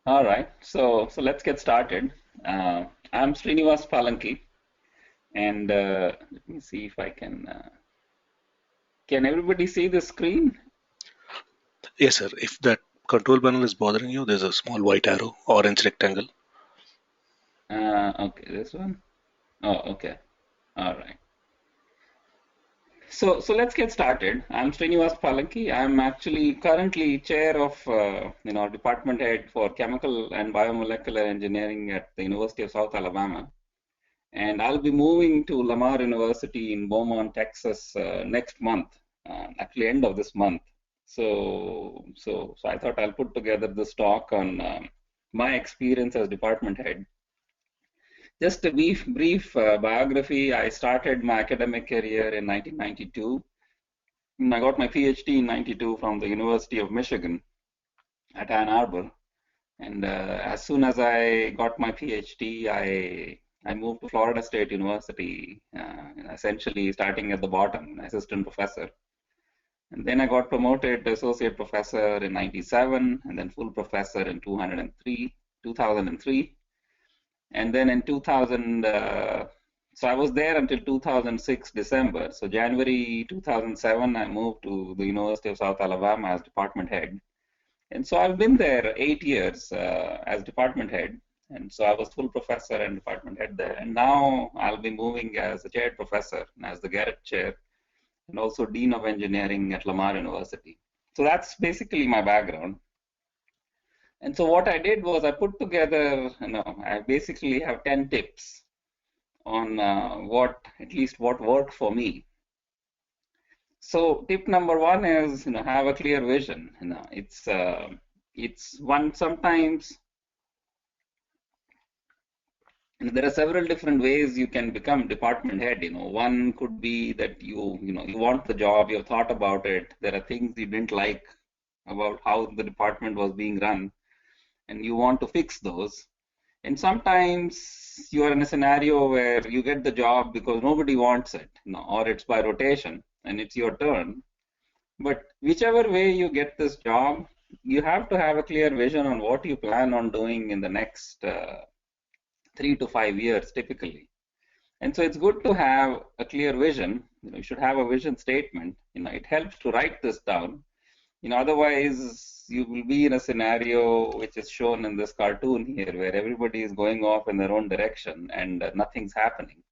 All right, so let's get started. I'm Srinivas Palanki, and let me see if I can. Can everybody see the screen? Yes, sir. If that control panel is bothering you, there's a small white arrow, orange rectangle. Okay, this one. Oh, okay. All right. So let's get started. I'm Srinivas Palanki. I'm actually currently chair of department head for chemical and biomolecular engineering at the University of South Alabama. And I'll be moving to Lamar University in Beaumont, Texas next month, actually end of this month. So I thought I'll put together this talk on my experience as department head. Just a brief biography. I started my academic career in 1992. And I got my PhD in 92 from the University of Michigan at Ann Arbor. And as soon as I got my PhD, I moved to Florida State University, essentially starting at the bottom, assistant professor. And then I got promoted to associate professor in 97, and then full professor in 2003. And then in 2000, so I was there until 2006 December. So January 2007, I moved to the University of South Alabama as department head. And so I've been there 8 years as department head. And so I was full professor and department head there. And now I'll be moving as a chaired professor, as the Garrett chair, and also dean of engineering at Lamar University. So that's basically my background. And so what I did was I put together, I basically have 10 tips on at least what worked for me. So tip number one is, have a clear vision. It's one sometimes there are several different ways you can become department head. One could be that you want the job, you've thought about it. There are things you didn't like about how the department was being run, and you want to fix those. And sometimes you are in a scenario where you get the job because nobody wants it, or it's by rotation and it's your turn. But whichever way you get this job, you have to have a clear vision on what you plan on doing in the next 3 to 5 years typically. And so it's good to have a clear vision. You should have a vision statement. It helps to write this down. Otherwise you will be in a scenario which is shown in this cartoon here, where everybody is going off in their own direction and nothing's happening.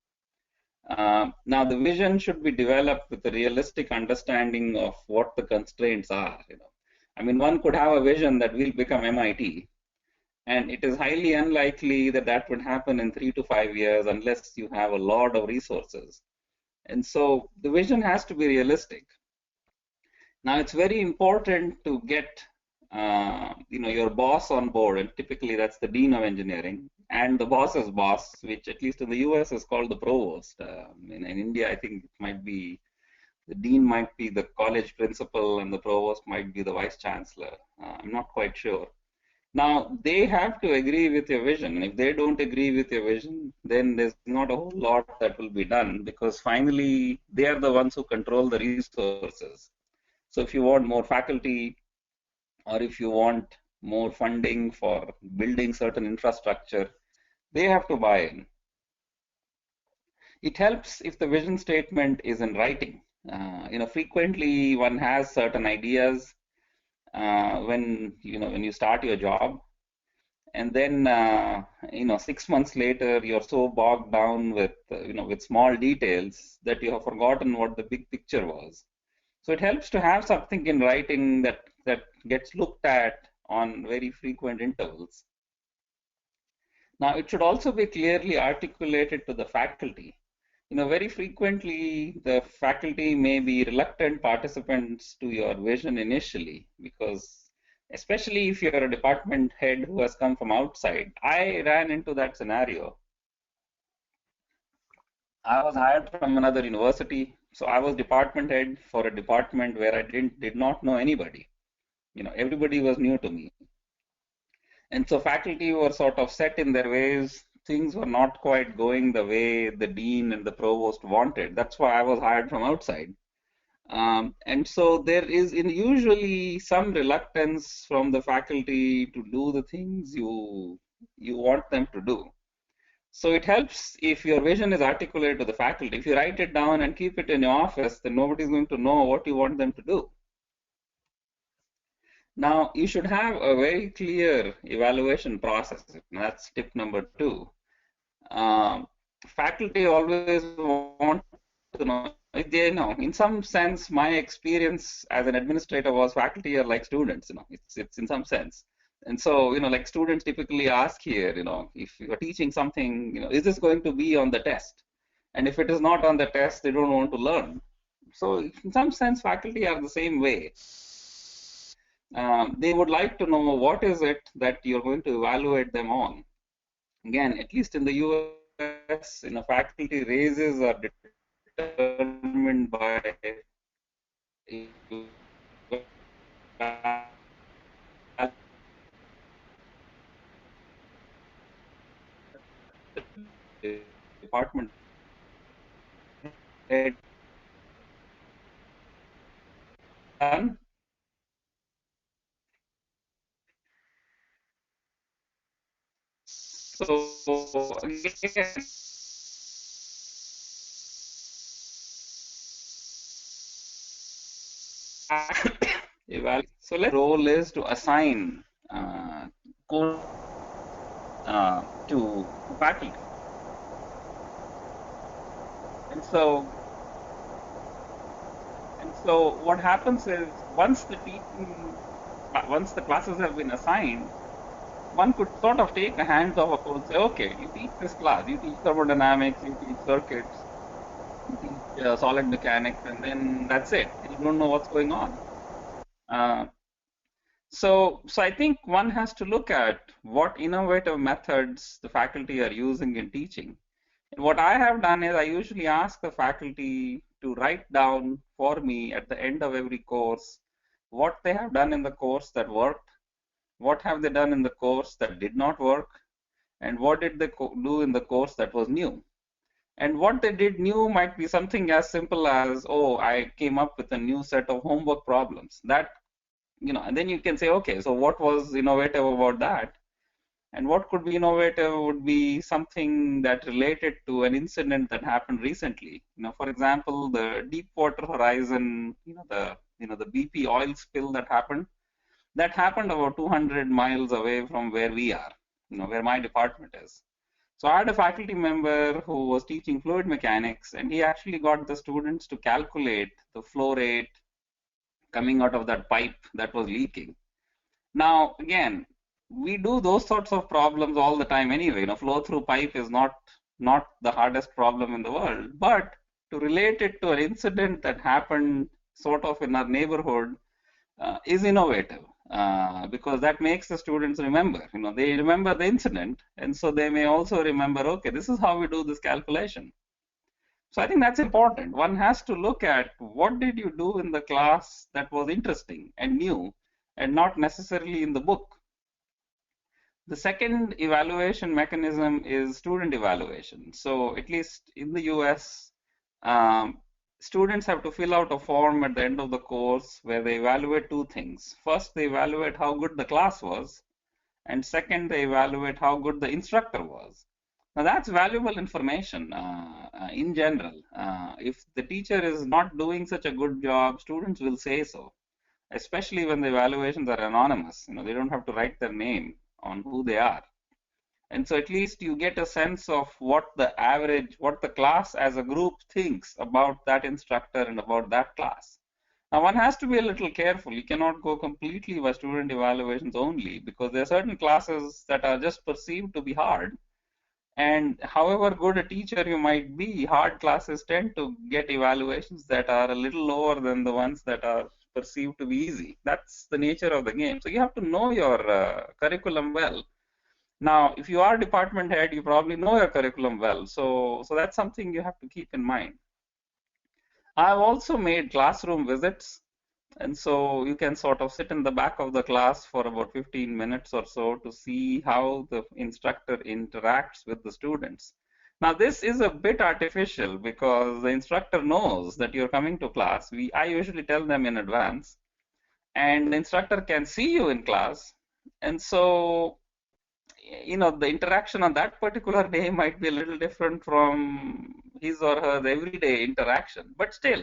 Now the vision should be developed with a realistic understanding of what the constraints are. I mean, one could have a vision that we'll become MIT, and it is highly unlikely that that would happen in 3 to 5 years unless you have a lot of resources. And so the vision has to be realistic. Now it's very important to get your boss on board, and typically that's the dean of engineering and the boss's boss, which at least in the US is called the provost. In India, I think it might be the dean might be the college principal and the provost might be the vice chancellor. I'm not quite sure. Now, they have to agree with your vision. And if they don't agree with your vision, then there's not a whole lot that will be done, because finally they are the ones who control the resources. So if you want more faculty, or if you want more funding for building certain infrastructure, they have to buy in. It helps if the vision statement is in writing. Frequently one has certain ideas when you start your job, and then 6 months later you're so bogged down with with small details that you have forgotten what the big picture was. So it helps to have something in writing that gets looked at on very frequent intervals. Now it should also be clearly articulated to the faculty. Very frequently the faculty may be reluctant participants to your vision initially, because especially if you're a department head who has come from outside. I ran into that scenario. I was hired from another university, so I was department head for a department where I did not know anybody. Everybody was new to me. And so faculty were sort of set in their ways. Things were not quite going the way the dean and the provost wanted. That's why I was hired from outside. And so there is usually some reluctance from the faculty to do the things you want them to do. So it helps if your vision is articulated to the faculty. If you write it down and keep it in your office, then nobody's going to know what you want them to do. Now, you should have a very clear evaluation process. That's tip number two. Um, Faculty always want to know, they know, in some sense, my experience as an administrator was faculty are like students, it's in some sense. And so, like students typically ask here, if you are teaching something, is this going to be on the test? And if it is not on the test, they don't want to learn. So in some sense, faculty are the same way. They would like to know what is it that you're going to evaluate them on. Again, at least in the US, faculty raises are determined by department head done. So again, so let's role is to assign course to faculty. And so what happens is once the classes have been assigned, one could sort of take the hands off a course, say, okay, you teach this class, you teach thermodynamics, you teach circuits, you teach solid mechanics, and then that's it. You don't know what's going on. Uh, so I think one has to look at what innovative methods the faculty are using in teaching. And what I have done is I usually ask the faculty to write down for me at the end of every course what they have done in the course that worked, what have they done in the course that did not work, and what did they do in the course that was new. And what they did new might be something as simple as, oh, I came up with a new set of homework problems. That, and then you can say, okay, so what was innovative about that? And what could be innovative would be something that related to an incident that happened recently. For example, the Deepwater Horizon, the BP oil spill that happened about 200 miles away from where we are, where my department is. So I had a faculty member who was teaching fluid mechanics, and he actually got the students to calculate the flow rate coming out of that pipe that was leaking. Now, again, we do those sorts of problems all the time anyway. Flow through pipe is not the hardest problem in the world, but to relate it to an incident that happened sort of in our neighborhood is innovative because that makes the students remember. They remember the incident, and so they may also remember, okay, this is how we do this calculation. So I think that's important. One has to look at what did you do in the class that was interesting and new, and not necessarily in the book. The second evaluation mechanism is student evaluation. So at least in the US, students have to fill out a form at the end of the course where they evaluate two things. First, they evaluate how good the class was, and second, they evaluate how good the instructor was. Now that's valuable information in general. If the teacher is not doing such a good job, students will say so, especially when the evaluations are anonymous. They don't have to write their name on who they are. And so at least you get a sense of what the class as a group thinks about that instructor and about that class. Now one has to be a little careful. You cannot go completely by student evaluations only because there are certain classes that are just perceived to be hard. And however good a teacher you might be, hard classes tend to get evaluations that are a little lower than the ones that are perceived to be easy. That's the nature of the game. So you have to know your curriculum well. Now, if you are department head, you probably know your curriculum well. So that's something you have to keep in mind. I've also made classroom visits. And so you can sort of sit in the back of the class for about 15 minutes or so to see how the instructor interacts with the students. Now this is a bit artificial because the instructor knows that you're coming to class. I usually tell them in advance, and the instructor can see you in class. And so, the interaction on that particular day might be a little different from his or her everyday interaction, but still,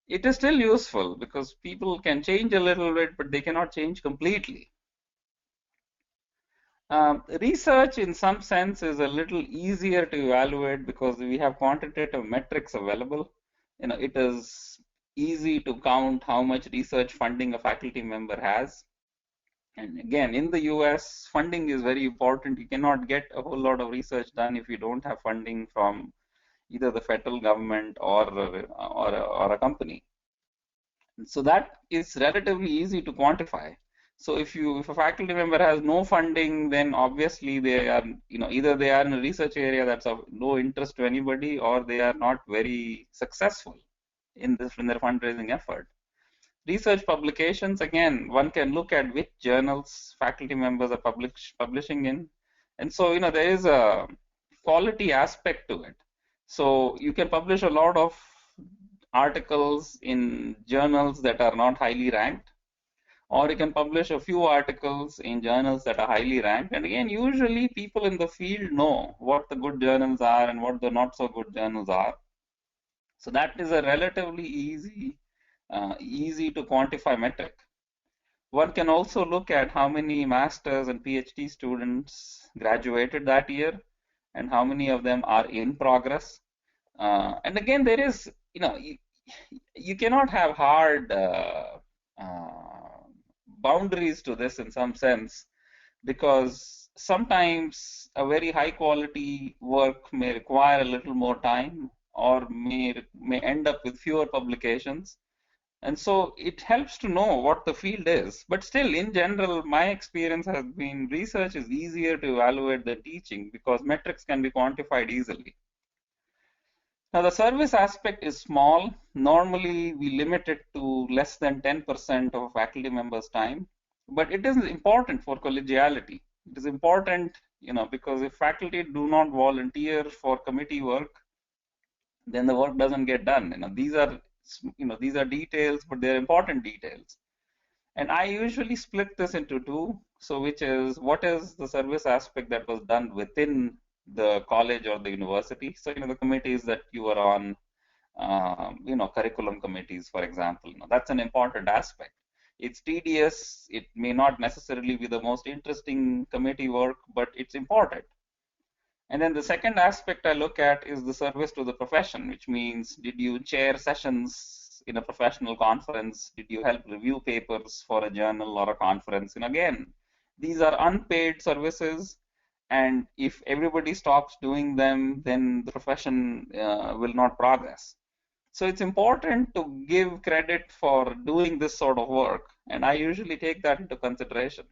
it is still useful because people can change a little bit, but they cannot change completely. Research, in some sense, is a little easier to evaluate because we have quantitative metrics available. It is easy to count how much research funding a faculty member has. And again, in the US, funding is very important. You cannot get a whole lot of research done if you don't have funding from either the federal government or a company. So that is relatively easy to quantify. So if a faculty member has no funding, then obviously they are, either they are in a research area that's of no interest to anybody, or they are not very successful in their fundraising effort. Research publications, again, one can look at which journals faculty members are publishing in. And so, there is a quality aspect to it. So you can publish a lot of articles in journals that are not highly ranked, or you can publish a few articles in journals that are highly ranked. And again, usually people in the field know what the good journals are and what the not so good journals are. So that is a relatively easy to quantify metric. One can also look at how many masters and PhD students graduated that year and how many of them are in progress. And again, there is, you cannot have hard boundaries to this in some sense, because sometimes a very high quality work may require a little more time or may end up with fewer publications. And so it helps to know what the field is. But still, in general, my experience has been research is easier to evaluate than teaching because metrics can be quantified easily. Now, the service aspect is small. Normally, we limit it to less than 10% of a faculty member's time, but it is important for collegiality. It is important, because if faculty do not volunteer for committee work, then the work doesn't get done. These are details, but they're important details. And I usually split this into two. So, which is what is the service aspect that was done within the college or the university. So, the committees that you are on, curriculum committees, for example, that's an important aspect. It's tedious. It may not necessarily be the most interesting committee work, but it's important. And then the second aspect I look at is the service to the profession, which means, did you chair sessions in a professional conference? Did you help review papers for a journal or a conference? And again, these are unpaid services. And if everybody stops doing them, then the profession will not progress. So it's important to give credit for doing this sort of work. And I usually take that into consideration.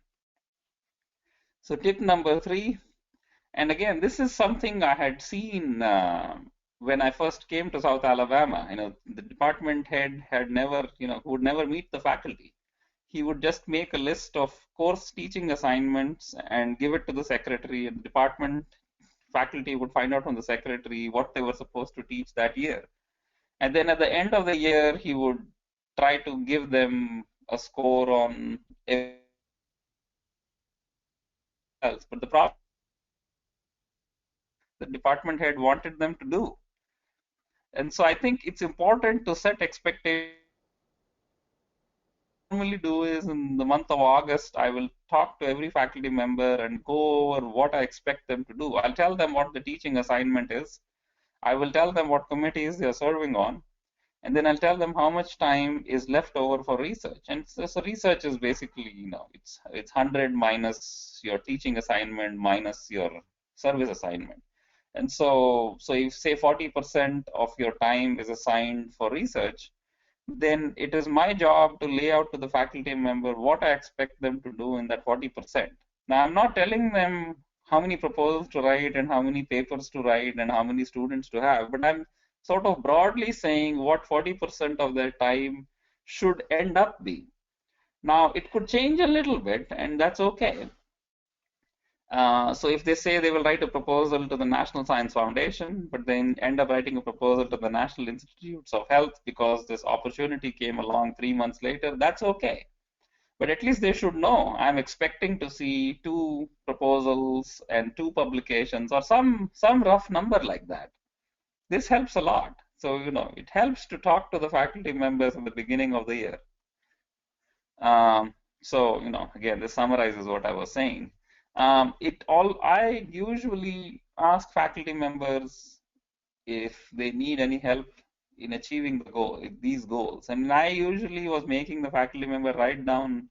So tip number 3, and again, this is something I had seen when I first came to South Alabama. The department head had never, would never meet the faculty. He would just make a list of course teaching assignments and give it to the secretary, and the department faculty would find out from the secretary what they were supposed to teach that year. And then at the end of the year, he would try to give them a score on everything else. But the problem the department head wanted them to do. And so I think it's important to set expectations. What I normally do is in the month of August, I will talk to every faculty member and go over what I expect them to do. I'll tell them what the teaching assignment is. I will tell them what committees they are serving on. And then I'll tell them how much time is left over for research. And so research is basically, it's 100 minus your teaching assignment minus your service assignment. And so if say 40% of your time is assigned for research, then it is my job to lay out to the faculty member what I expect them to do in that 40%. Now, I'm not telling them how many proposals to write and how many papers to write and how many students to have, but I'm sort of broadly saying what 40% of their time should end up being. Now, it could change a little bit, and that's okay. So if they say they will write a proposal to the National Science Foundation, but then end up writing a proposal to the National Institutes of Health because this opportunity came along 3 months later, that's okay. But at least they should know I'm expecting to see 2 proposals and 2 publications or some rough number like that. This helps a lot. So, it helps to talk to the faculty members at the beginning of the year. So, again, this summarizes what I was saying. I usually ask faculty members if they need any help in achieving these goals. And I usually was making the faculty member write down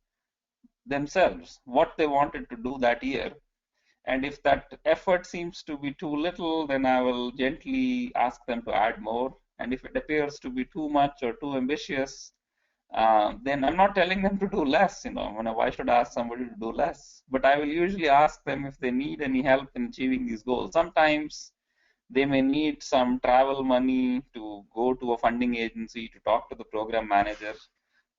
themselves what they wanted to do that year. And if that effort seems to be too little, then I will gently ask them to add more. And if it appears to be too much or too ambitious, then I'm not telling them to do less. Why should I ask somebody to do less? But I will usually ask them if they need any help in achieving these goals. Sometimes they may need some travel money to go to a funding agency to talk to the program manager.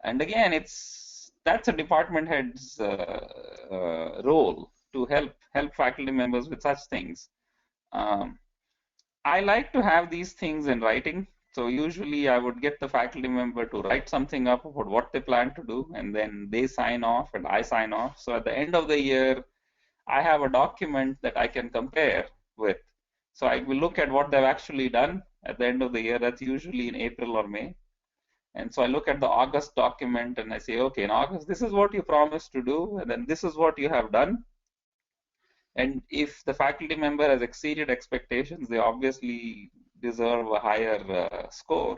And again, that's a department head's role to help faculty members with such things. Um, I like to have these things in writing. So usually I would get the faculty member to write something up about what they plan to do, and then they sign off and I sign off. So at the end of the year, I have a document that I can compare with. So I will look at what they've actually done at the end of the year. That's usually in April or May. And so I look at the August document and I say, okay, in August, this is what you promised to do, and then this is what you have done. And if the faculty member has exceeded expectations, they obviously deserve a higher score.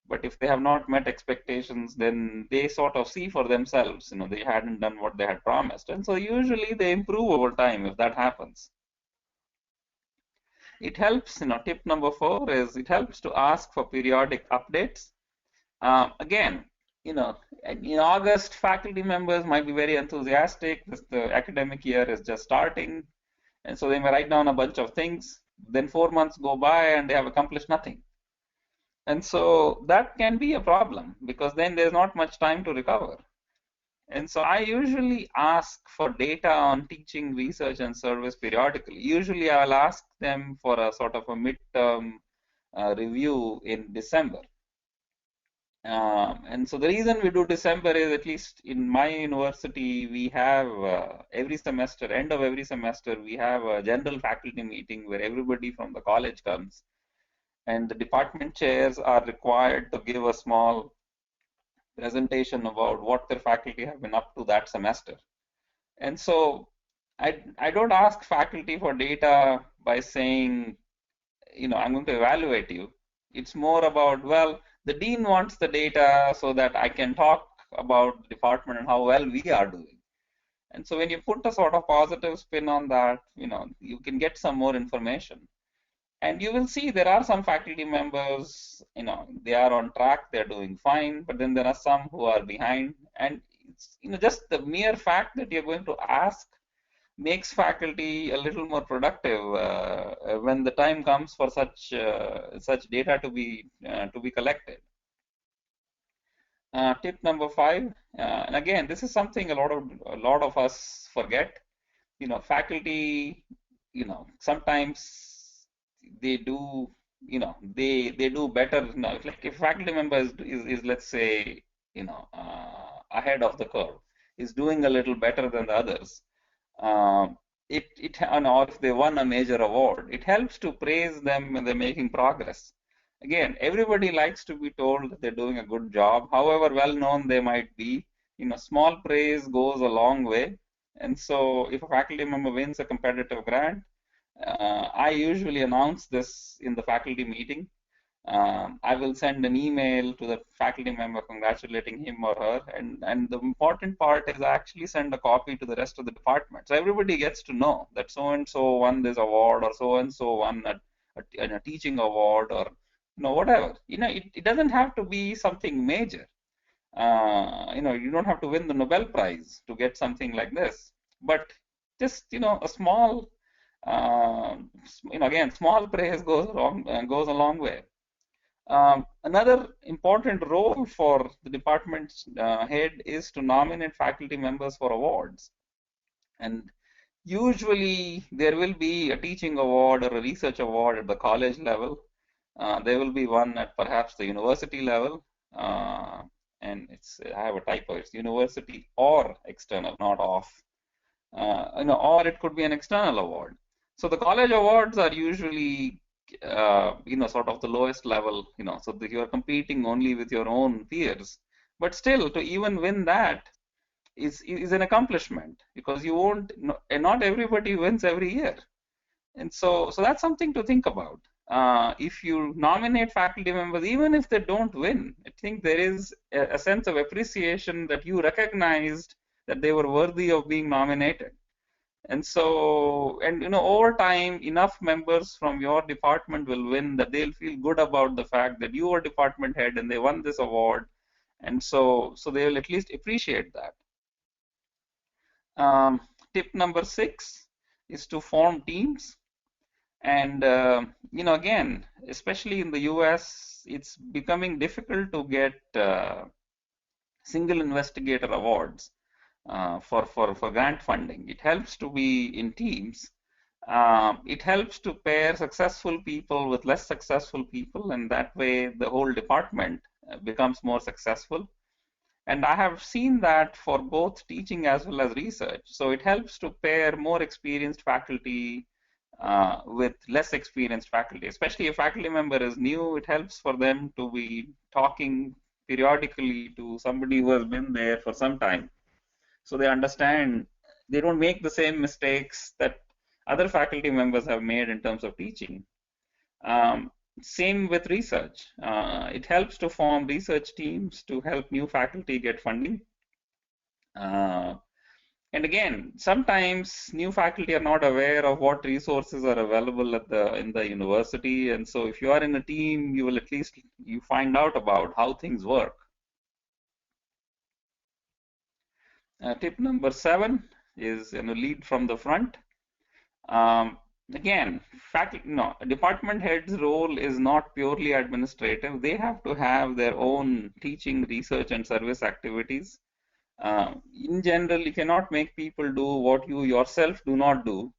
But if they have not met expectations, then they sort of see for themselves, they hadn't done what they had promised. And so usually they improve over time if that happens. It helps, tip number 4 is it helps to ask for periodic updates. Again, in August, faculty members might be very enthusiastic. The academic year is just starting. And so they may write down a bunch of things. Then 4 months go by and they have accomplished nothing. And so that can be a problem because then there's not much time to recover. And so I usually ask for data on teaching, research, and service periodically. Usually I'll ask them for a sort of a midterm review in December. And so the reason we do December is, at least in my university, we have every semester, end of every semester, we have a general faculty meeting where everybody from the college comes. And the department chairs are required to give a small presentation about what their faculty have been up to that semester. And so I don't ask faculty for data by saying, I'm going to evaluate you. It's more about, well, the dean wants the data so that I can talk about the department and how well we are doing. And so when you put a sort of positive spin on that, you can get some more information. And you will see there are some faculty members, they are on track, they're doing fine, but then there are some who are behind. And it's, just the mere fact that you're going to ask makes faculty a little more productive when the time comes for such data to be collected. Tip number 5, and again, this is something a lot of us forget. Faculty, sometimes they do, they do better. Like if a faculty member is let's say, ahead of the curve, is doing a little better than the others. Or if they won a major award, it helps to praise them when they're making progress. Again, everybody likes to be told that they're doing a good job, however well known they might be. Small praise goes a long way. And so if a faculty member wins a competitive grant, I usually announce this in the faculty meeting. I will send an email to the faculty member congratulating him or her, and the important part is I actually send a copy to the rest of the department, so everybody gets to know that so and so won this award, or so and so won a teaching award, or whatever. It doesn't have to be something major. You don't have to win the Nobel Prize to get something like this, but just a small again, small praise goes a long way. Another important role for the department's head is to nominate faculty members for awards. And Usually, there will be a teaching award or a research award at the college level. There will be one at perhaps the university level. Uh, and I have a typo, it's university or external, not off. Or it could be an external award. So the college awards are usually, sort of the lowest level, so that you're competing only with your own peers. But still, to even win that is an accomplishment because you won't, and not everybody wins every year. And so that's something to think about. If you nominate faculty members, even if they don't win, I think there is a sense of appreciation that you recognized that they were worthy of being nominated. And so, and over time, enough members from your department will win that they'll feel good about the fact that you were department head and they won this award. And so they will at least appreciate that. Tip number 6 is to form teams. And again, especially in the US, it's becoming difficult to get single investigator awards for grant funding. It helps to be in teams. It helps to pair successful people with less successful people, and that way the whole department becomes more successful. And I have seen that for both teaching as well as research. So it helps to pair more experienced faculty with less experienced faculty. Especially if a faculty member is new, it helps for them to be talking periodically to somebody who has been there for some time. So they understand, they don't make the same mistakes that other faculty members have made in terms of teaching. Same with research. It helps to form research teams to help new faculty get funding. And again, sometimes new faculty are not aware of what resources are available in the university. And so if you are in a team, you will at least you find out about how things work. Tip number 7 is lead from the front. Again, department head's role is not purely administrative. They have to have their own teaching, research, and service activities. In general, you cannot make people do what you yourself do not do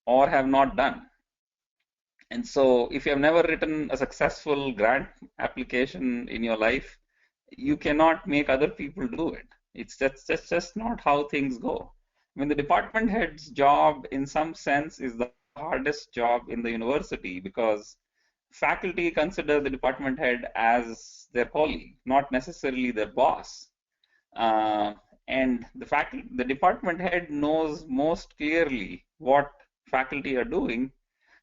or have not done. And so, if you have never written a successful grant application in your life, you cannot make other people do it. It's just not how things go. I mean, the department head's job, in some sense, is the hardest job in the university because faculty consider the department head as their colleague, not necessarily their boss. And the department head knows most clearly what faculty are doing.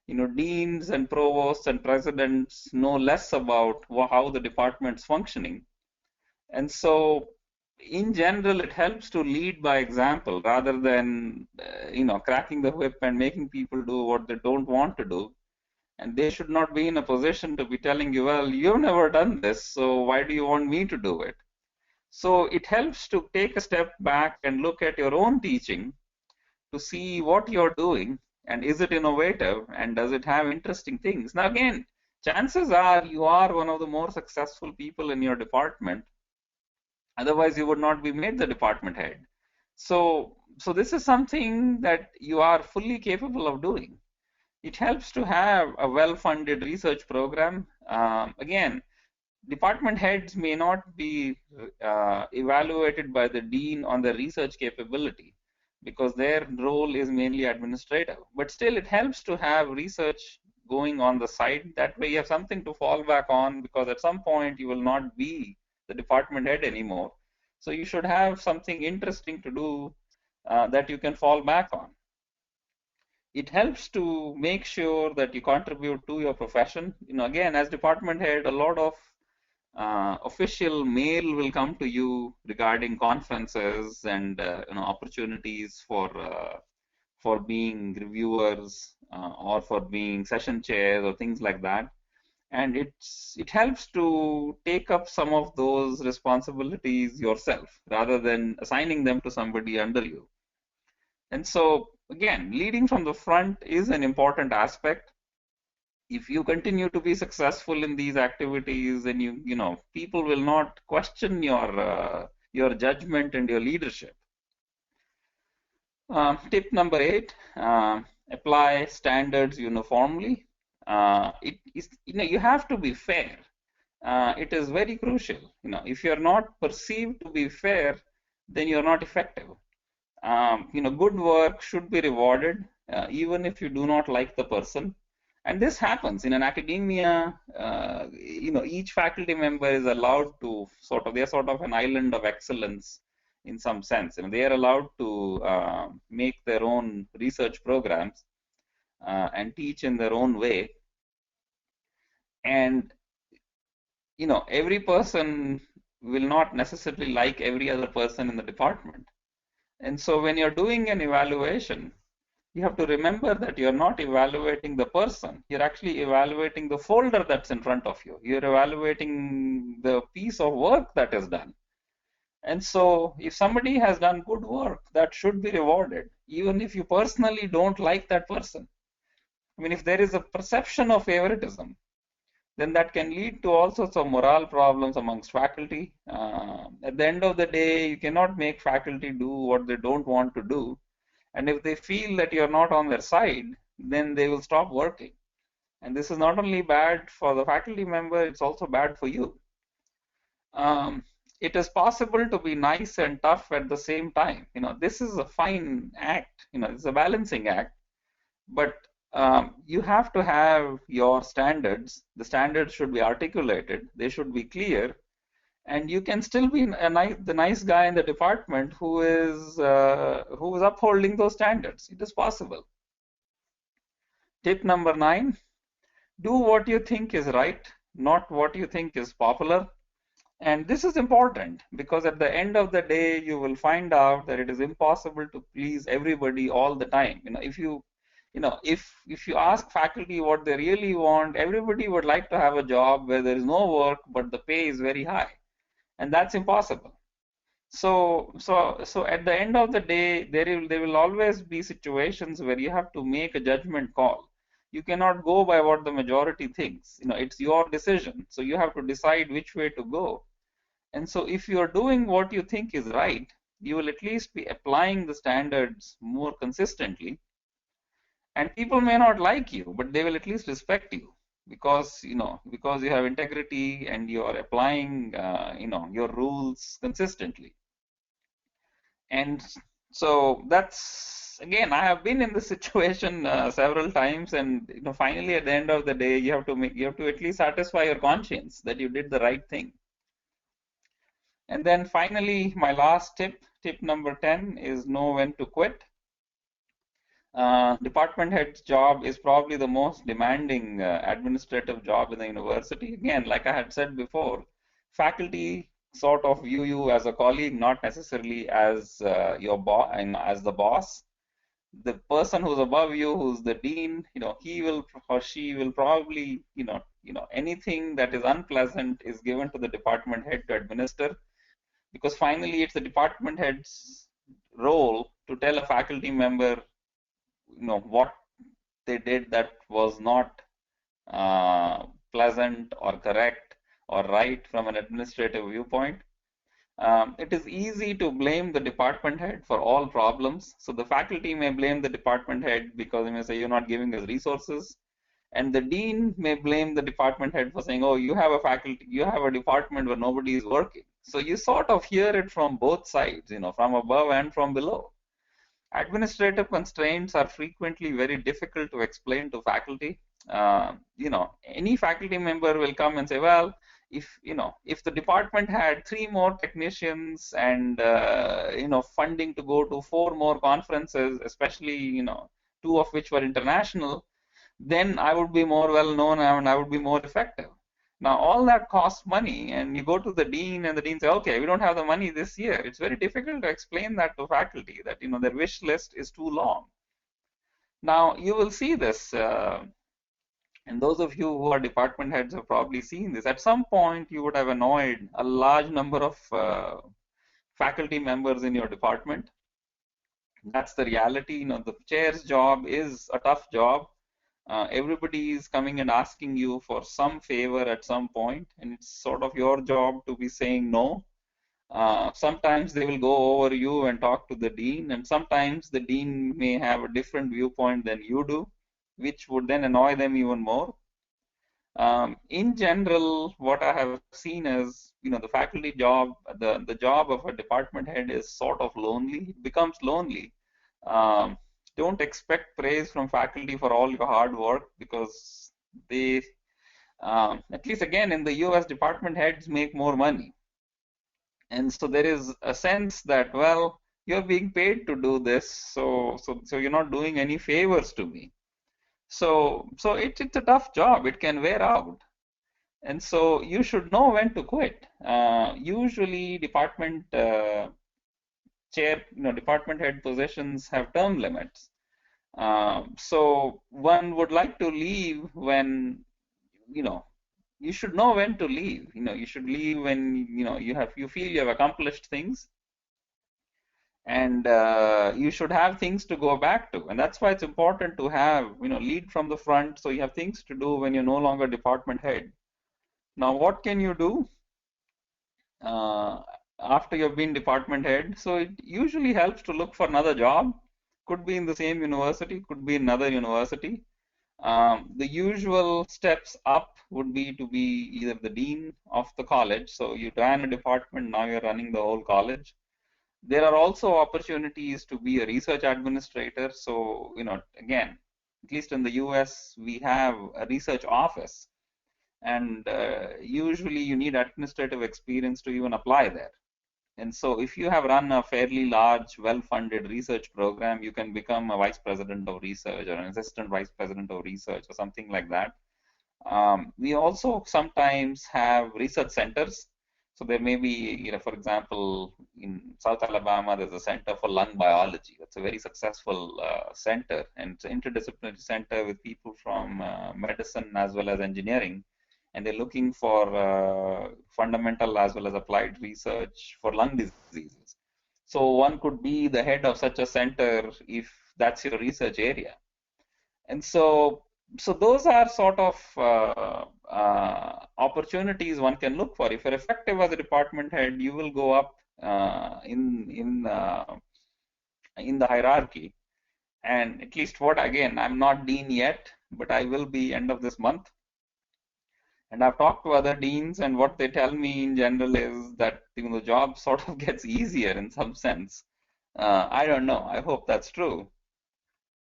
Deans and provosts and presidents know less about how the department's functioning. And so, in general, it helps to lead by example rather than, cracking the whip and making people do what they don't want to do. And they should not be in a position to be telling you, well, you've never done this, so why do you want me to do it? So it helps to take a step back and look at your own teaching to see what you're doing and is it innovative and does it have interesting things. Now again, chances are you are one of the more successful people in your department. Otherwise, you would not be made the department head. So this is something that you are fully capable of doing. It helps to have a well-funded research program. Again, department heads may not be evaluated by the dean on their research capability because their role is mainly administrative. But still, it helps to have research going on the side. That way, you have something to fall back on because at some point you will not be the department head anymore. So you should have something interesting to do that you can fall back on. It helps to make sure that you contribute to your profession. Again, as department head, a lot of official mail will come to you regarding conferences and opportunities for being reviewers or for being session chairs or things like that. And it helps to take up some of those responsibilities yourself rather than assigning them to somebody under you. And so again, leading from the front is an important aspect. If you continue to be successful in these activities, then people will not question your judgment and your leadership. Tip number 8, apply standards uniformly. It is, you have to be fair. It is very crucial. If you're not perceived to be fair, then you're not effective. Good work should be rewarded, even if you do not like the person. And this happens in an academia. Each faculty member is allowed to they're sort of an island of excellence in some sense. They are allowed to make their own research programs and teach in their own way. And every person will not necessarily like every other person in the department. And so when you're doing an evaluation, you have to remember that you're not evaluating the person. You're actually evaluating the folder that's in front of you. You're evaluating the piece of work that is done. And so if somebody has done good work, that should be rewarded, even if you personally don't like that person. If there is a perception of favoritism, then that can lead to all sorts of morale problems amongst faculty. At the end of the day, you cannot make faculty do what they don't want to do. And if they feel that you're not on their side, then they will stop working. And this is not only bad for the faculty member, it's also bad for you. It is possible to be nice and tough at the same time. This is a fine act. It's a balancing act. But you have to have your standards. The standards should be articulated. They should be clear. And you can still be the nice guy in the department who is upholding those standards. It is possible. Tip number 9, do what you think is right, not what you think is popular. And this is important because at the end of the day, you will find out that it is impossible to please everybody all the time. If you ask faculty what they really want, everybody would like to have a job where there is no work, but the pay is very high. And that's impossible. So at the end of the day, there will always be situations where you have to make a judgment call. You cannot go by what the majority thinks. It's your decision. So you have to decide which way to go. And so if you're doing what you think is right, you will at least be applying the standards more consistently. And people may not like you, but they will at least respect you because you have integrity and you are applying your rules consistently. And so that's, again, I have been in this situation several times, and finally at the end of the day, you have to at least satisfy your conscience that you did the right thing. And then finally, my last tip number 10 is know when to quit. Department head's job is probably the most demanding administrative job in the university. Again, like I had said before, faculty sort of view you as a colleague, not necessarily as your boss and as the boss. The person who's above you, who's the dean, he will or she will probably, anything that is unpleasant is given to the department head to administer, because finally it's the department head's role to tell a faculty member what they did that was not pleasant or correct or right from an administrative viewpoint. It is easy to blame the department head for all problems. So the faculty may blame the department head because they may say you're not giving us resources, and the dean may blame the department head for saying, oh, you have a department where nobody is working. So you sort of hear it from both sides, from above and from below. Administrative constraints are frequently very difficult to explain to faculty. Any faculty member will come and say, well, if the department had 3 more technicians and funding to go to 4 more conferences, especially 2 of which were international, then I would be more well known and I would be more effective. Now, all that costs money, and you go to the dean, and the dean says, okay, we don't have the money this year. It's very difficult to explain that to faculty, that their wish list is too long. Now, you will see this, and those of you who are department heads have probably seen this. At some point, you would have annoyed a large number of faculty members in your department. That's the reality. The chair's job is a tough job. Everybody is coming and asking you for some favor at some point, and it's sort of your job to be saying no. Sometimes they will go over you and talk to the dean, and sometimes the dean may have a different viewpoint than you do, which would then annoy them even more. In general, what I have seen is, the faculty job, the job of a department head is sort of lonely. It becomes lonely. Um, don't expect praise from faculty for all your hard work, because they, at least again in the US, department heads make more money. And so there is a sense that, well, you're being paid to do this, so you're not doing any favors to me. So it's a tough job. It can wear out. And so you should know when to quit. Usually department head positions have term limits. So one would like to leave when, you know, you should know when to leave. You should leave when, you feel you have accomplished things, and you should have things to go back to. And that's why it's important to have, lead from the front, so you have things to do when you're no longer department head. Now, what can you do uh, after you've been department head? So it usually helps to look for another job. Could be in the same university, could be in another university. The usual steps up would be to be either the dean of the college. So you ran a department, now you're running the whole college. There are also opportunities to be a research administrator. So, again, at least in the US, we have a research office, and usually you need administrative experience to even apply there. And so if you have run a fairly large, well-funded research program, you can become a vice president of research or an assistant vice president of research or something like that. We also sometimes have research centers. So there may be, for example, in South Alabama, there's a center for lung biology. That's a very successful center, and it's an interdisciplinary center with people from medicine as well as engineering. And they're looking for fundamental as well as applied research for lung diseases. So one could be the head of such a center if that's your research area. And so those are sort of opportunities one can look for. If you're effective as a department head, you will go up in the hierarchy. And at least again, I'm not dean yet, but I will be end of this month. And I've talked to other deans, and what they tell me in general is that the job sort of gets easier in some sense. I don't know. I hope that's true.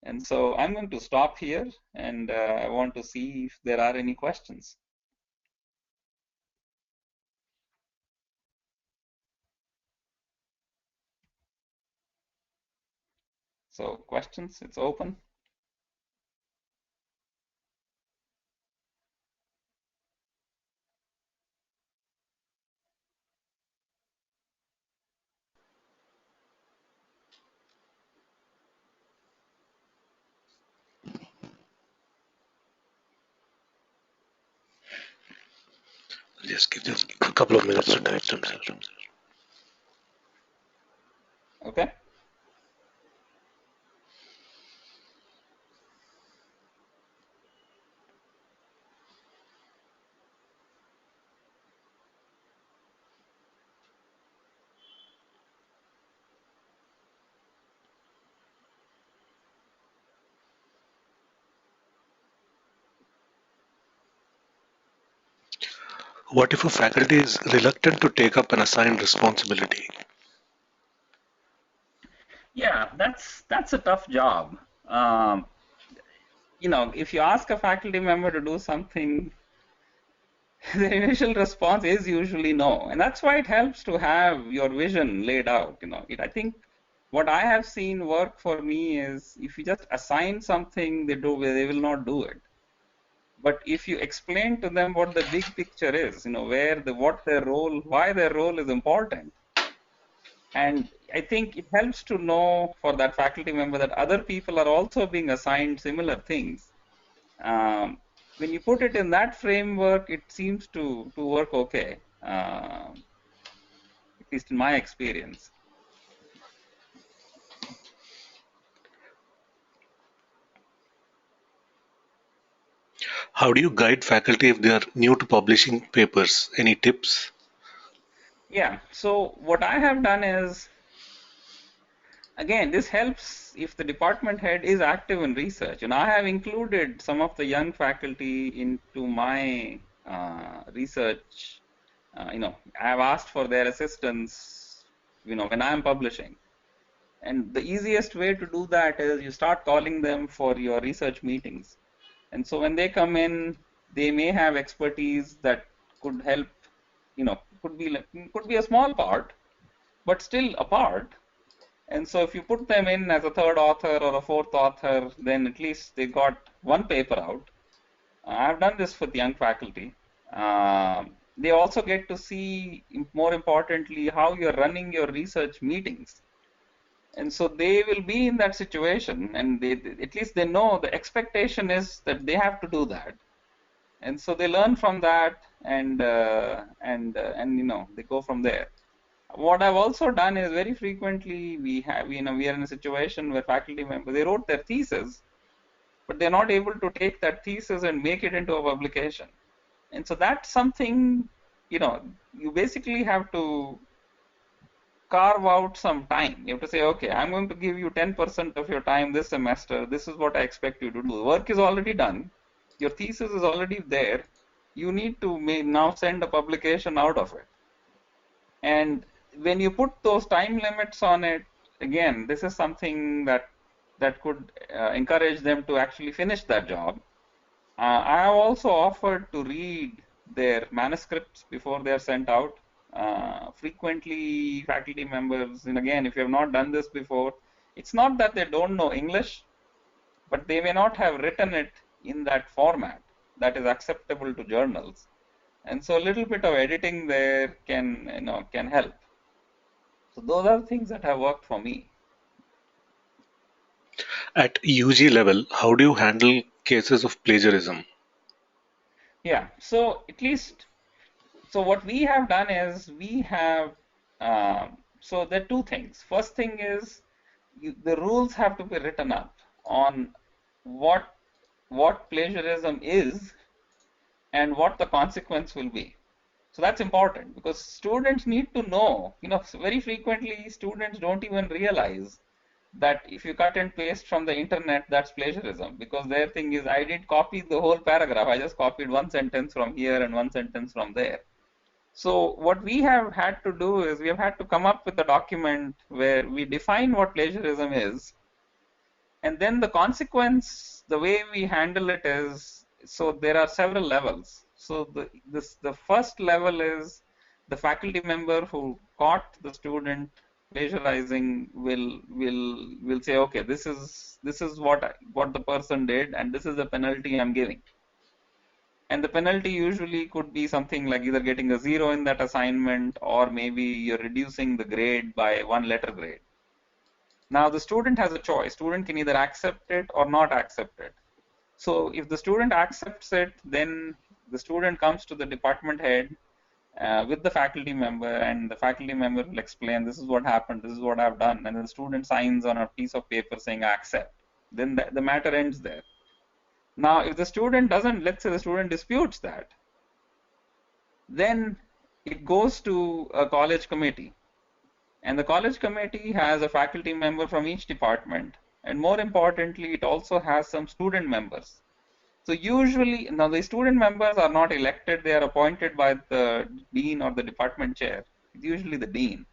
And so I'm going to stop here, and I want to see if there are any questions. So questions, it's open. Just give a couple of minutes to type them. Okay. What if a faculty is reluctant to take up an assigned responsibility? Yeah, that's a tough job. Um, if you ask a faculty member to do something, the initial response is usually no, and that's why it helps to have your vision laid out. I think what I have seen work for me is if you just assign something, they will not do it. But if you explain to them what the big picture is, what their role, why their role is important, and I think it helps to know for that faculty member that other people are also being assigned similar things. When you put it in that framework, it seems to work okay, at least in my experience. How do you guide faculty if they are new to publishing papers? Any tips? Yeah. So what I have done is, again, this helps if the department head is active in research. And I have included some of the young faculty into my research. I have asked for their assistance, when I'm publishing. And the easiest way to do that is you start calling them for your research meetings. And so when they come in, they may have expertise that could help, could be a small part, but still a part. And so if you put them in as a third author or a fourth author, then at least they got one paper out. I've done this with young faculty. They also get to see, more importantly, how you're running your research meetings. And so they will be in that situation, and at least they know the expectation is that they have to do that. And so they learn from that, and they go from there. What I've also done is very frequently we are in a situation where faculty members, they wrote their thesis, but they're not able to take that thesis and make it into a publication. And so that's something, you basically have to carve out some time. You have to say, okay, I'm going to give you 10% of your time this semester. This is what I expect you to do. The work is already done. Your thesis is already there. You need to now send a publication out of it. And when you put those time limits on it, again, this is something that could encourage them to actually finish that job. I have also offered to read their manuscripts before they are sent out. Frequently, faculty members, and again, if you have not done this before, it's not that they don't know English, but they may not have written it in that format that is acceptable to journals. And so a little bit of editing there can help. So those are things that have worked for me. At UG level, how do you handle cases of plagiarism? Yeah, so at least, so what we have done is we have, so there are two things. First thing is the rules have to be written up on what plagiarism is and what the consequence will be. So that's important because students need to know, very frequently students don't even realize that if you cut and paste from the internet, that's plagiarism, because their thing is, I didn't copy the whole paragraph, I just copied one sentence from here and one sentence from there. So what we have had to do is we have had to come up with a document where we define what plagiarism is, and then the consequence, the way we handle it is, so there are several levels. So the first level is the faculty member who caught the student plagiarizing will say, okay, this is what the person did, and this is the penalty I'm giving. And the penalty usually could be something like either getting a 0 in that assignment, or maybe you're reducing the grade by one letter grade. Now the student has a choice. Student can either accept it or not accept it. So if the student accepts it, then the student comes to the department head with the faculty member, and the faculty member will explain, this is what happened, this is what I've done, and the student signs on a piece of paper saying I accept. Then the matter ends there. Now if the student doesn't, let's say the student disputes that, then it goes to a college committee. And the college committee has a faculty member from each department. And more importantly, it also has some student members. So usually, now the student members are not elected, they are appointed by the dean or the department chair. It's usually the dean.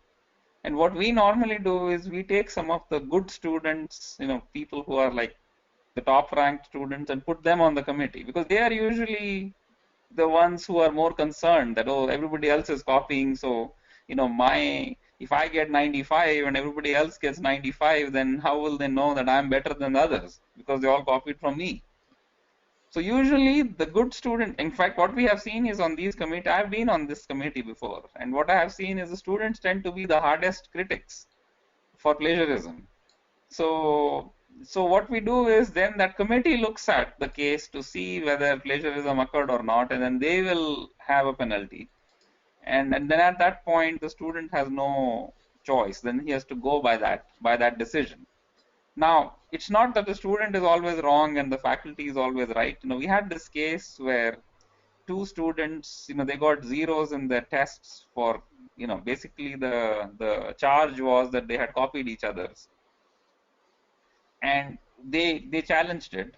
And what we normally do is we take some of the good students, people who are like the top ranked students, and put them on the committee, because they are usually the ones who are more concerned that, oh, everybody else is copying, so if I get 95 and everybody else gets 95, then how will they know that I'm better than others, because they all copied from me. So usually the good student, in fact, what we have seen is on these committees, I've been on this committee before, and what I have seen is the students tend to be the hardest critics for plagiarism. So what we do is then that committee looks at the case to see whether plagiarism occurred or not, and then they will have a penalty. And then at that point, the student has no choice. Then he has to go by that decision. Now, it's not that the student is always wrong and the faculty is always right. We had this case where two students, they got zeros in their tests for, basically the charge was that they had copied each other's, and they challenged it.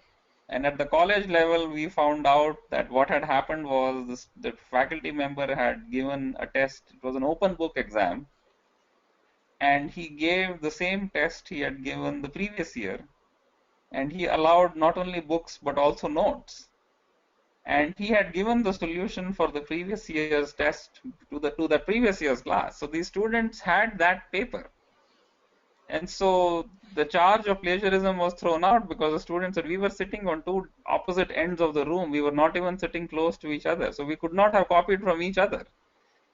And at the college level, we found out that what had happened was the faculty member had given a test. It was an open book exam, and he gave the same test he had given the previous year, and he allowed not only books but also notes. And he had given the solution for the previous year's test to the previous year's class. So these students had that paper. And so the charge of plagiarism was thrown out because the students said we were sitting on two opposite ends of the room. We were not even sitting close to each other. So we could not have copied from each other.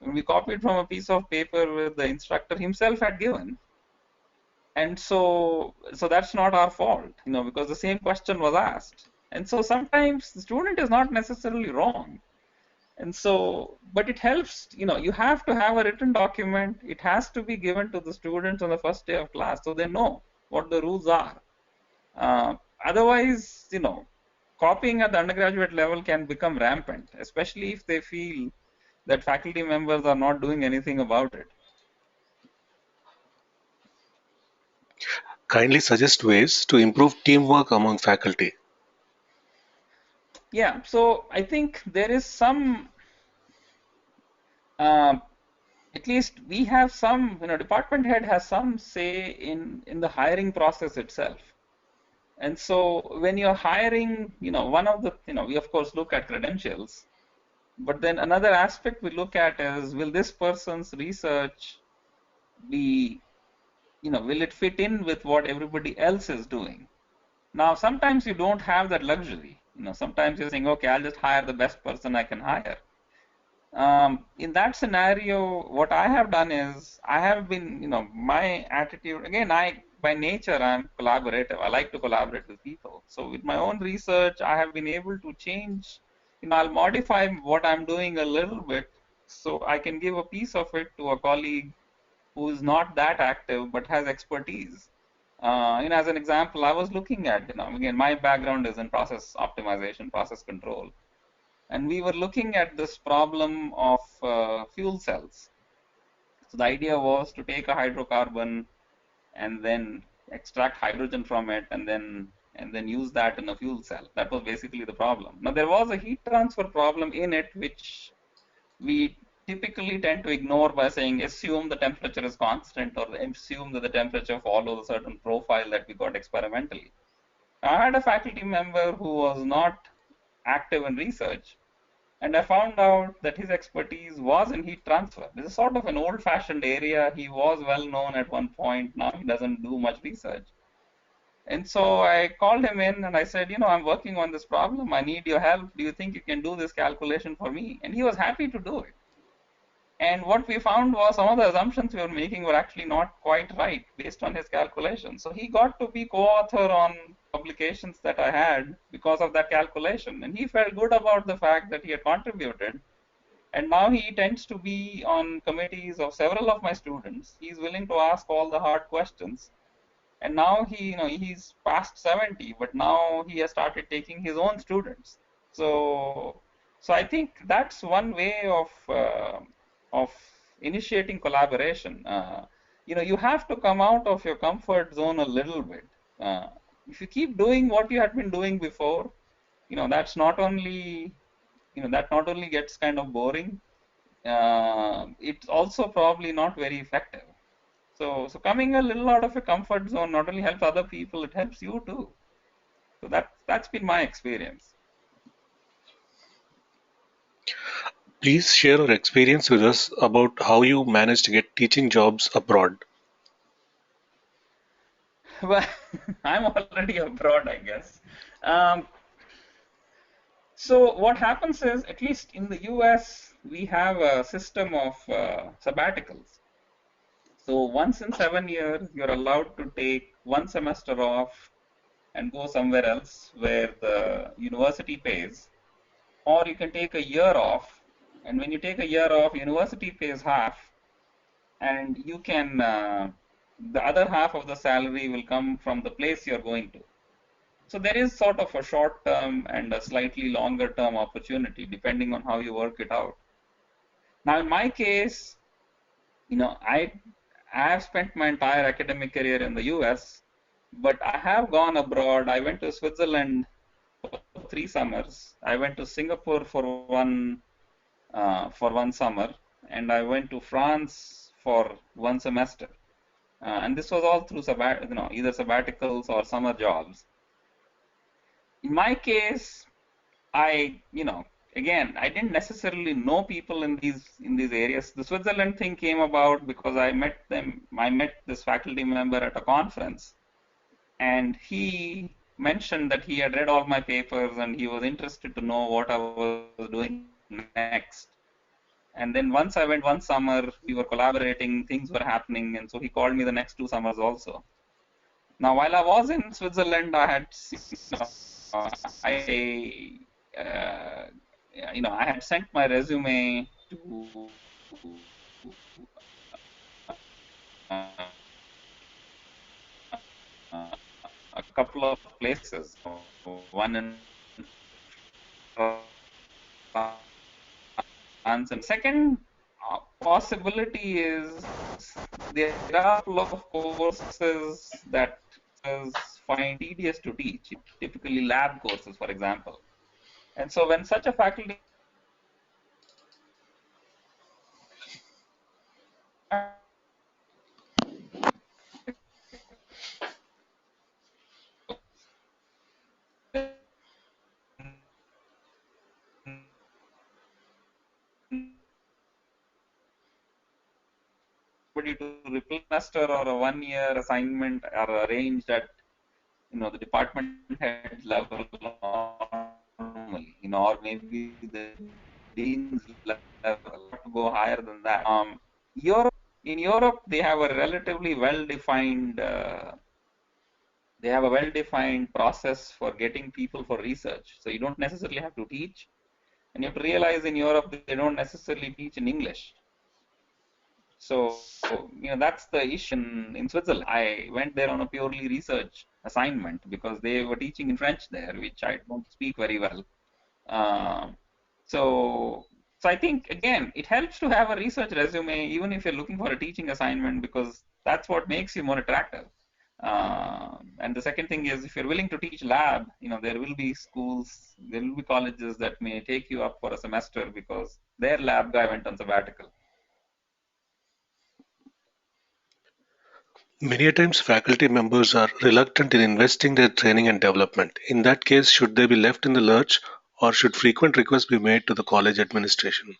And we copied from a piece of paper which the instructor himself had given. And so that's not our fault, because the same question was asked. And so sometimes the student is not necessarily wrong. And so, but it helps, you have to have a written document. It has to be given to the students on the first day of class so they know what the rules are. Otherwise, copying at the undergraduate level can become rampant, especially if they feel that faculty members are not doing anything about it. Kindly suggest ways to improve teamwork among faculty. Yeah, so I think there is some, at least we have some, department head has some say in the hiring process itself. And so when you're hiring, one of the, we of course look at credentials, but then another aspect we look at is, will this person's research be, will it fit in with what everybody else is doing? Now, sometimes you don't have that luxury. Sometimes you're saying, okay, I'll just hire the best person I can hire. In that scenario, what I have done is I have been, my attitude, again, by nature, I'm collaborative. I like to collaborate with people. So with my own research, I have been able to change, I'll modify what I'm doing a little bit so I can give a piece of it to a colleague who is not that active but has expertise. As an example, I was looking at, again, my background is in process optimization, process control. And we were looking at this problem of fuel cells. So the idea was to take a hydrocarbon and then extract hydrogen from it and then use that in a fuel cell. That was basically the problem. Now there was a heat transfer problem in it, which we typically tend to ignore by saying assume the temperature is constant or assume that the temperature follows a certain profile that we got experimentally. I had a faculty member who was not active in research, and I found out that his expertise was in heat transfer. This is sort of an old-fashioned area. He was well known at one point. Now he doesn't do much research. And so I called him in and I said, I'm working on this problem. I need your help. Do you think you can do this calculation for me? And he was happy to do it. And what we found was some of the assumptions we were making were actually not quite right based on his calculations. So he got to be co-author on publications that I had because of that calculation. And he felt good about the fact that he had contributed. And now he tends to be on committees of several of my students. He's willing to ask all the hard questions. And now he's past 70, but now he has started taking his own students. So I think that's one way of initiating collaboration. You have to come out of your comfort zone a little bit. If you keep doing what you had been doing before, that's not only that not only gets kind of boring, it's also probably not very effective. So coming a little out of your comfort zone not only helps other people, it helps you too. So that's been my experience. Please share your experience with us about how you managed to get teaching jobs abroad. Well, I'm already abroad, I guess. Um, so what happens is, at least in the US, we have a system of sabbaticals. So once in 7 years, you're allowed to take one semester off and go somewhere else where the university pays, or you can take a year off. And when you take a year off, university pays half, and you can the other half of the salary will come from the place you're going to. So there is sort of a short term and a slightly longer term opportunity depending on how you work it out. Now, in my case, I have spent my entire academic career in the US, but I have gone abroad. I went to Switzerland for 3 summers. I went to Singapore for one summer, and I went to France for one semester. And this was all through either sabbaticals or summer jobs. In my case, again, I didn't necessarily know people in these areas. The Switzerland thing came about because I met them. I met this faculty member at a conference, and he mentioned that he had read all my papers and he was interested to know what I was doing next. And then once I went one summer, we were collaborating, things were happening, and so he called me the next 2 summers also. Now, while I was in Switzerland, I, uh, I had sent my resume to uh, a couple of places. One in France, and second possibility is there are a couple of courses that find tedious to teach, typically lab courses, for example. And so when such a faculty somebody to replace master or a 1 year assignment are arranged at the department head level normally, or maybe the dean's level, not to go higher than that. In Europe, they have a relatively well-defined process for getting people for research. So you don't necessarily have to teach, and you have to realize in Europe they don't necessarily teach in English. So, that's the issue in Switzerland. I went there on a purely research assignment because they were teaching in French there, which I don't speak very well. Uh, so, so I think again, it helps to have a research resume, even if you're looking for a teaching assignment, because that's what makes you more attractive. And the second thing is, if you're willing to teach lab, there will be schools, there will be colleges that may take you up for a semester because their lab guy went on sabbatical. Many a times faculty members are reluctant in investing their training and development. In that case, should they be left in the lurch or should frequent requests be made to the college administration?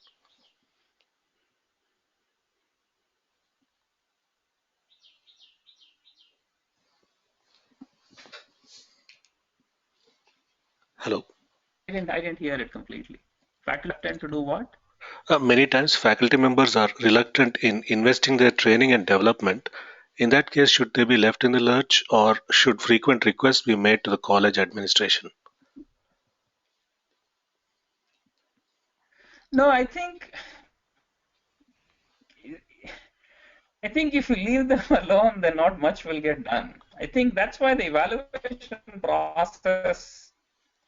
Hello. I didn't hear it completely. Faculty tend to do what? Many times faculty members are reluctant in investing their training and development. In that case, should they be left in the lurch or should frequent requests be made to the college administration? No, I think if you leave them alone, then not much will get done. I think that's why the evaluation process,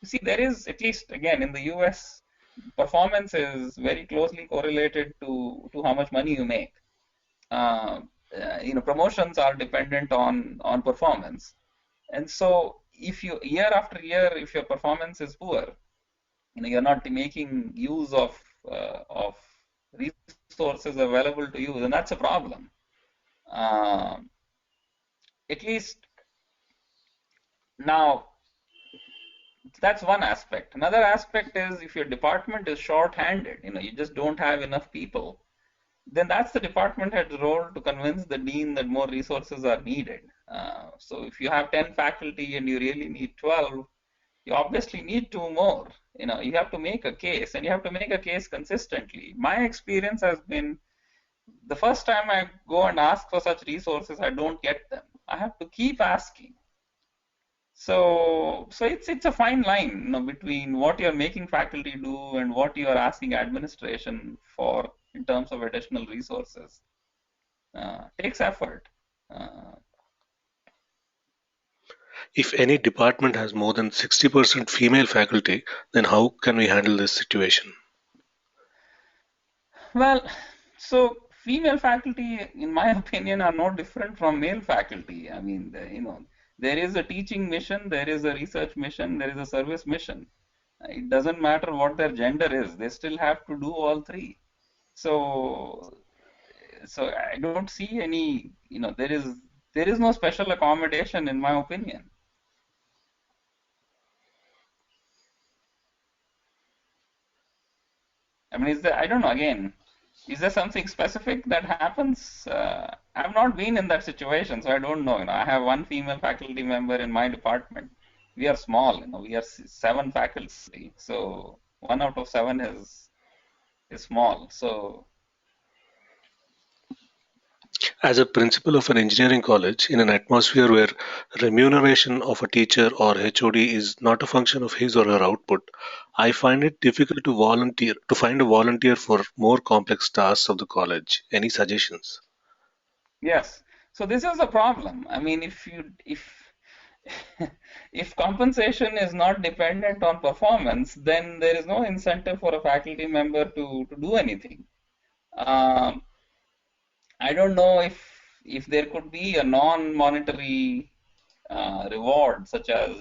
you see, there is, at least again in the US, performance is very closely correlated to how much money you make. Uh, Promotions are dependent on performance, and so if you year after year, if your performance is poor, you're not making use of resources available to you, then that's a problem. Uh, at least now, that's one aspect. Another aspect is if your department is short-handed, you just don't have enough people, then that's the department head's role to convince the dean that more resources are needed. So if you have 10 faculty and you really need 12, you obviously need two more. You have to make a case, and you have to make a case consistently. My experience has been the first time I go and ask for such resources, I don't get them. I have to keep asking. So it's a fine line, between what you're making faculty do and what you're asking administration for in terms of additional resources. Takes effort. Uh, If any department has more than 60% female faculty, then how can we handle this situation? Well, so female faculty, in my opinion, are no different from male faculty. I mean, there is a teaching mission, there is a research mission, there is a service mission. It doesn't matter what their gender is; they still have to do all three. So, so I don't see any, there is no special accommodation, in my opinion. I mean, I don't know, again, is there something specific that happens? I've not been in that situation, so I don't know. I have one female faculty member in my department. We are small, we are seven faculty, so one out of seven is small. So As a principal of an engineering college, in an atmosphere where remuneration of a teacher or HOD is not a function of his or her output, I find it difficult to find a volunteer for more complex tasks of the college. Any suggestions? yes, so this is a problem. I mean, if if compensation is not dependent on performance, then there is no incentive for a faculty member to do anything. Um, I don't know if there could be a non-monetary reward, such as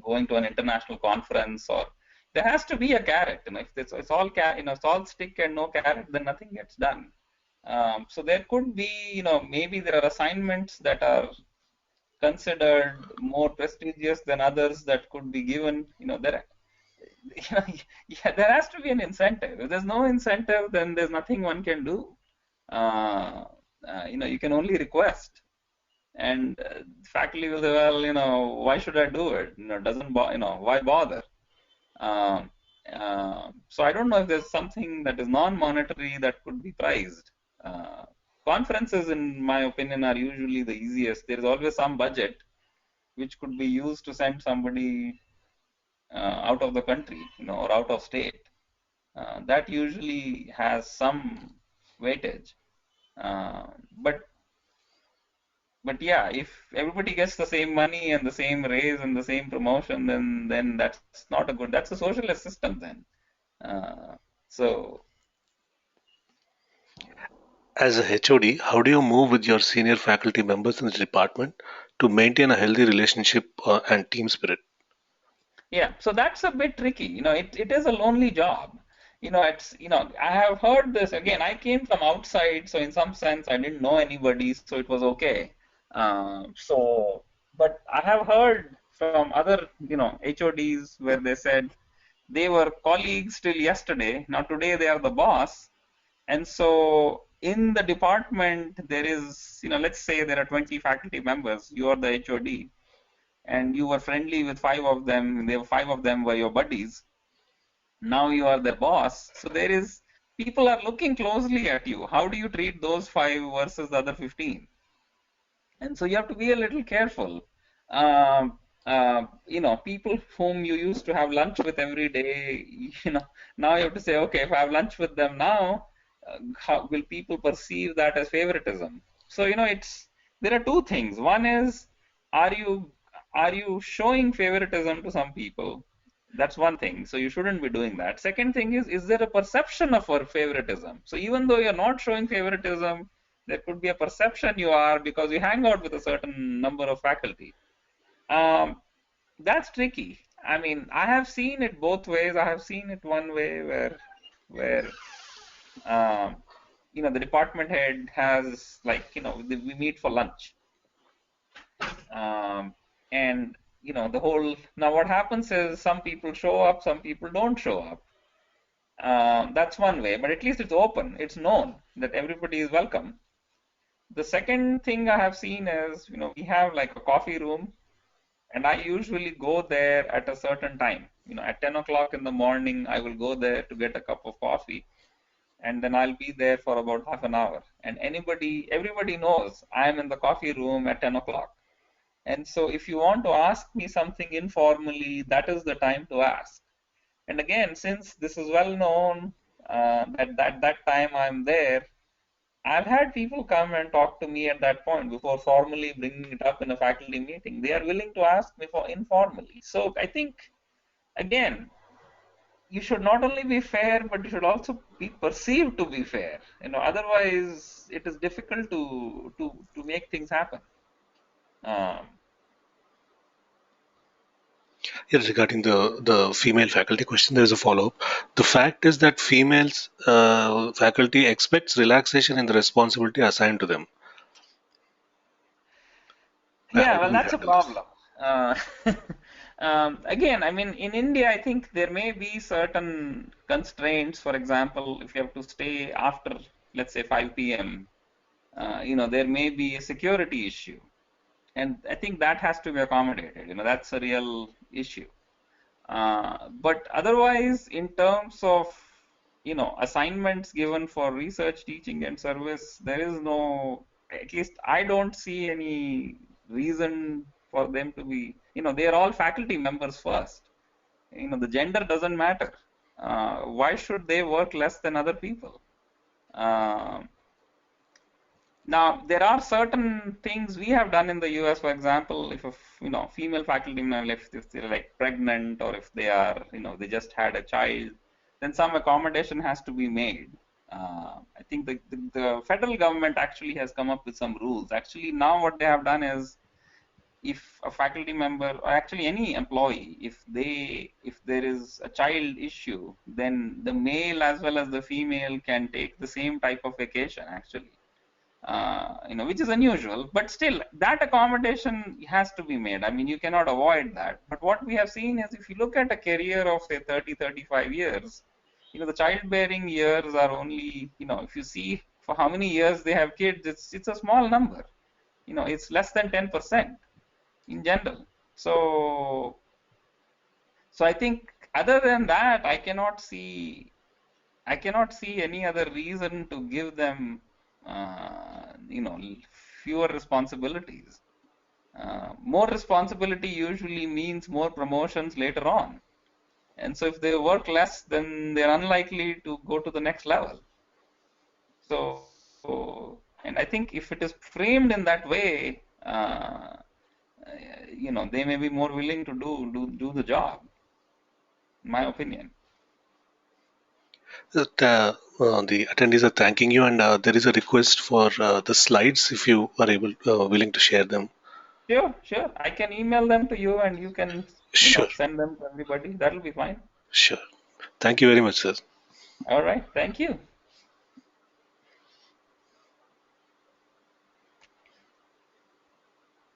going to an international conference, or there has to be a carrot. If it's all it's all stick and no carrot, then nothing gets done. So there could be, maybe there are assignments that are considered more prestigious than others that could be given. Yeah, there has to be an incentive. If there's no incentive, then there's nothing one can do. Uh, you can only request, and faculty will say, well, why should I do it? Doesn't why bother? Um, so I don't know if there's something that is non-monetary that could be priced. Uh, Conferences, in my opinion, are usually the easiest. There is always some budget which could be used to send somebody out of the country, or out of state. That usually has some weightage. Uh, but but yeah, if everybody gets the same money and the same raise and the same promotion, then that's not a good. That's a socialist system then. Uh, so As a HOD, how do you move with your senior faculty members in the department to maintain a healthy relationship and team spirit? yeah, so that's a bit tricky. It is a lonely job. I have heard this again. I came from outside, so in some sense, I didn't know anybody, so it was okay. But I have heard from other, HODs where they said they were colleagues till yesterday. Now today they are the boss, and so in the department there is, let's say there are 20 faculty members. You are the HOD and you were friendly with five of them, five of them were your buddies. Now you are their boss. So there is, people are looking closely at you. How do you treat those five versus the other 15? And so you have to be a little careful. People whom you used to have lunch with every day, now you have to say, okay, if I have lunch with them now, how will people perceive that as favoritism? So, there are two things. One is, are you are you showing favoritism to some people? That's one thing. So you shouldn't be doing that. Second thing is there a perception of our favoritism? So even though you're not showing favoritism, there could be a perception you are because you hang out with a certain number of faculty. Um, that's tricky. I mean, I have seen it both ways. I have seen it one way where um, the department head has, like, we meet for lunch, um, and the whole, now what happens is some people show up, some people don't show up. That's one way, but at least it's open. It's known that everybody is welcome. The second thing I have seen is, we have like a coffee room, and I usually go there at a certain time. At 10 o'clock in the morning, I will go there to get a cup of coffee, and then I'll be there for about half an hour. And everybody knows I am in the coffee room at 10 o'clock. And so if you want to ask me something informally, that is the time to ask. And again, since this is well known, that time I'm there, I've had people come and talk to me at that point before formally bringing it up in a faculty meeting. They are willing to ask me for informally. So I think, again, you should not only be fair, but you should also be perceived to be fair. Otherwise it is difficult to make things happen. Um, Yeah, regarding the female faculty question, there is a follow-up. The fact is that females faculty expects relaxation in the responsibility assigned to them by Yeah, well, high-level that's a faculty. problem. Uh, again, I mean, in India, I think there may be certain constraints. For example, if you have to stay after, let's say, 5 p.m., there may be a security issue. And I think that has to be accommodated. That's a real issue. But otherwise, in terms of assignments given for research, teaching, and service, there is no. At least I don't see any reason for them to be. They are all faculty members first. The gender doesn't matter. Why should they work less than other people? Uh, Now, there are certain things we have done in the US. For example, if a female faculty member, if they're like pregnant or if they are, they just had a child, then some accommodation has to be made. I think the federal government actually has come up with some rules. Actually, now what they have done is, if a faculty member or actually any employee, if there is a child issue, then the male as well as the female can take the same type of vacation actually, which is unusual, but still that accommodation has to be made. I mean, you cannot avoid that. But what we have seen is, if you look at a career of say 30, 35 years, the childbearing years are only, if you see for how many years they have kids, it's a small number. It's less than 10% in general. So I think other than that, I cannot see any other reason to give them, fewer responsibilities. More responsibility usually means more promotions later on. And so if they work less, then they're unlikely to go to the next level. And I think if it is framed in that way, they may be more willing to do the job, in my opinion. The attendees are thanking you, and there is a request for the slides if you are able willing to share them. Sure, sure. I can email them to you and you can, Sure, send them to everybody. That'll be fine. sure. Thank you very much, sir. All right. Thank you.